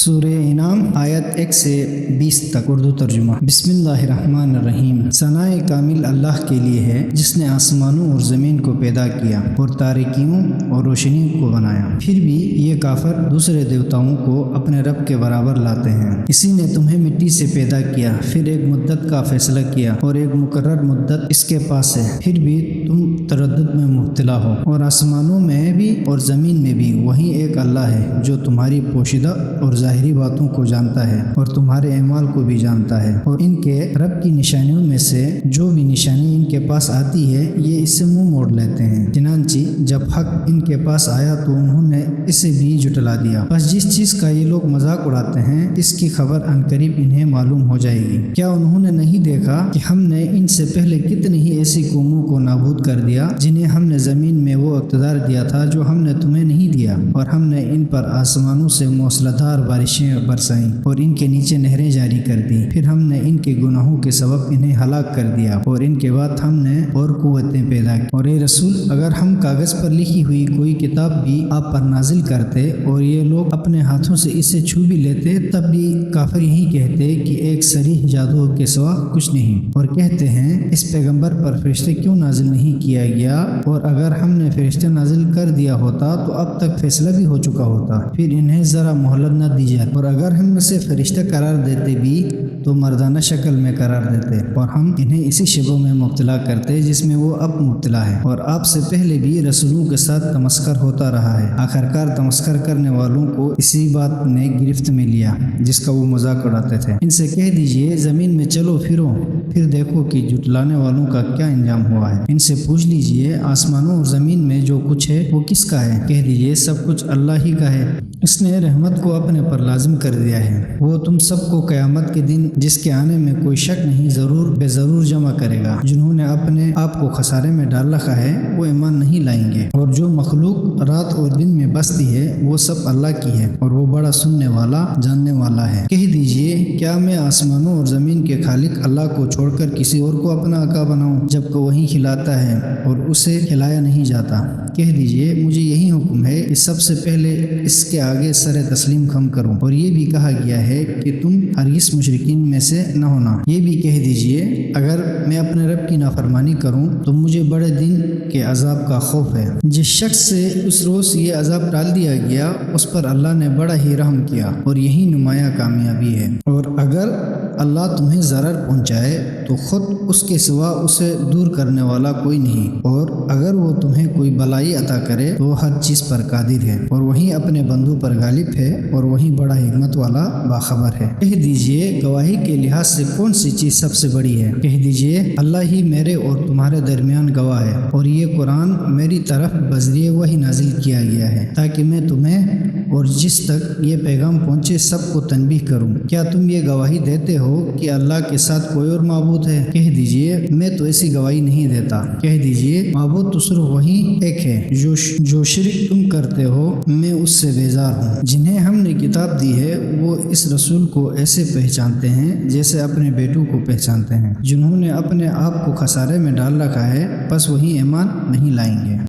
سورہ انعام آیت 1 سے 20 تک اردو ترجمہ۔ بسم اللہ الرحمن الرحیم۔ ثنائے کامل اللہ کے لیے ہے جس نے آسمانوں اور زمین کو پیدا کیا اور تاریکیوں اور روشنیوں کو بنایا۔ پھر بھی یہ کافر دوسرے دیوتاؤں کو اپنے رب کے برابر لاتے ہیں۔ اسی نے تمہیں مٹی سے پیدا کیا، پھر ایک مدت کا فیصلہ کیا اور ایک مقرر مدت اس کے پاس ہے، پھر بھی تم تردد میں مبتلا ہو۔ اور آسمانوں میں بھی اور زمین میں بھی وہی ایک اللہ ہے جو تمہاری پوشیدہ اور ظاہری باتوں کو جانتا ہے اور تمہارے اعمال کو بھی جانتا ہے۔ اور ان کے رب کی نشانیوں میں سے جو بھی نشانی ان کے پاس آتی ہے یہ اس سے منہ موڑ لیتے ہیں۔ چنانچہ جب حق ان کے پاس آیا تو انہوں نے اسے بھی جھٹلا دیا۔ بس جس چیز کا یہ لوگ مذاق اڑاتے ہیں اس کی خبر عنقریب انہیں معلوم ہو جائے گی۔ کیا انہوں نے نہیں دیکھا کہ ہم نے ان سے پہلے کتنی ہی ایسی قوموں کو نابود کر دیا جنہیں ہم نے زمین میں وہ اقتدار دیا تھا جو ہم نے تمہیں نہیں دیا، اور ہم نے ان پر آسمانوں سے موسلادھار بارشیں برسائیں اور ان کے نیچے نہریں جاری کر دی۔ پھر ہم نے ان کے گناہوں کے سبب انہیں ہلاک کر دیا اور ان کے بعد ہم نے اور قوتیں پیدا کی۔ اور اے رسول، اگر ہم کاغذ پر لکھی ہوئی کوئی کتاب بھی آپ پر نازل کرتے اور یہ لوگ اپنے ہاتھوں سے اسے چھو بھی لیتے تب بھی کافر یہی کہتے کہ ایک صریح جادو کے سوا کچھ نہیں، اور کہتے ہیں اس پیغمبر پر فرشتے کیوں نازل نہیں کیا گیا، اور اگر ہم نے فرشتے نازل کر دیا ہوتا تو اب تک فیصلہ بھی ہو چکا ہوتا۔ پھر انہیں ذرا مہلت نہ دی جاتی، اور اگر ہم اسے فرشتہ قرار دیتے بھی تو مردانہ شکل میں قرار دیتے، اور ہم انہیں اسی شبوں میں مبتلا کرتے جس میں وہ اب مبتلا ہے۔ اور آپ سے پہلے بھی رسولوں کے ساتھ تمسخر ہوتا رہا ہے، آخرکار تمسخر کرنے والوں کو اسی بات نے گرفت میں لیا جس کا وہ مذاق اڑاتے تھے۔ ان سے کہہ دیجئے زمین میں چلو پھرو، پھر دیکھو کہ جھٹلانے والوں کا کیا انجام ہوا ہے۔ ان سے پوچھ لیجئے آسمانوں اور زمین میں جو کچھ ہے وہ کس کا ہے؟ کہہ دیجئے سب کچھ اللہ ہی کا ہے۔ اس نے رحمت کو اپنے پر لازم کر دیا ہے۔ وہ تم سب کو قیامت کے دن جس کے آنے میں کوئی شک نہیں ضرور جمع کرے گا۔ جنہوں نے اپنے آپ کو خسارے میں ڈال رکھا ہے وہ ایمان نہیں لائیں گے، اور جو مخلوق رات اور دن میں بستی ہے وہ سب اللہ کی ہے، اور وہ بڑا سننے والا جاننے والا ہے۔ کہہ دیجئے کیا میں آسمانوں اور زمین کے خالق اللہ کو چھوڑ کر کسی اور کو اپنا آقا بناؤں جبکہ وہی کھلاتا ہے اور اسے کھلایا نہیں جاتا؟ کہہ دیجئے مجھے یہی حکم ہے کہ سب سے پہلے اس کے آگے سر تسلیم خم کروں، اور یہ بھی کہا گیا ہے کہ تم ہرگز مشرکین میں سے نہ ہونا۔ یہ بھی کہہ دیجئے اگر میں اپنے رب کی نافرمانی کروں تو مجھے بڑے دن کے عذاب کا خوف ہے۔ جس شخص سے اس روز یہ عذاب ٹال دیا گیا اس پر اللہ نے بڑا ہی رحم کیا، اور یہی نمایاں کامیابی ہے۔ اور اگر اللہ تمہیں ضرر پہنچائے تو خود اس کے سوا اسے دور کرنے والا کوئی نہیں، اور اگر وہ تمہیں کوئی بلائی عطا کرے تو وہ ہر چیز پر قادر ہے، اور وہی اپنے بندوں پر غالب ہے، اور وہی بڑا حکمت والا باخبر ہے۔ کہہ دیجئے گواہی کے لحاظ سے کون سی چیز سب سے بڑی ہے؟ کہہ دیجئے اللہ ہی میرے اور تمہارے درمیان گواہ ہے، اور یہ قرآن میری طرف بذریعہ وحی نازل کیا گیا ہے تاکہ میں تمہیں اور جس تک یہ پیغام پہنچے سب کو تنبیہ کروں۔ کیا تم یہ گواہی دیتے ہو کہ اللہ کے ساتھ کوئی اور معبود ہے؟ کہہ دیجئے میں تو ایسی گواہی نہیں دیتا۔ کہہ دیجئے معبود تو صرف وہی ایک ہے، جو شرک تم کرتے ہو میں اس سے بیزار ہوں۔ جنہیں ہم نے کتاب دی ہے وہ اس رسول کو ایسے پہچانتے ہیں جیسے اپنے بیٹوں کو پہچانتے ہیں۔ جنہوں نے اپنے آپ کو خسارے میں ڈال رکھا ہے بس وہی ایمان نہیں لائیں گے۔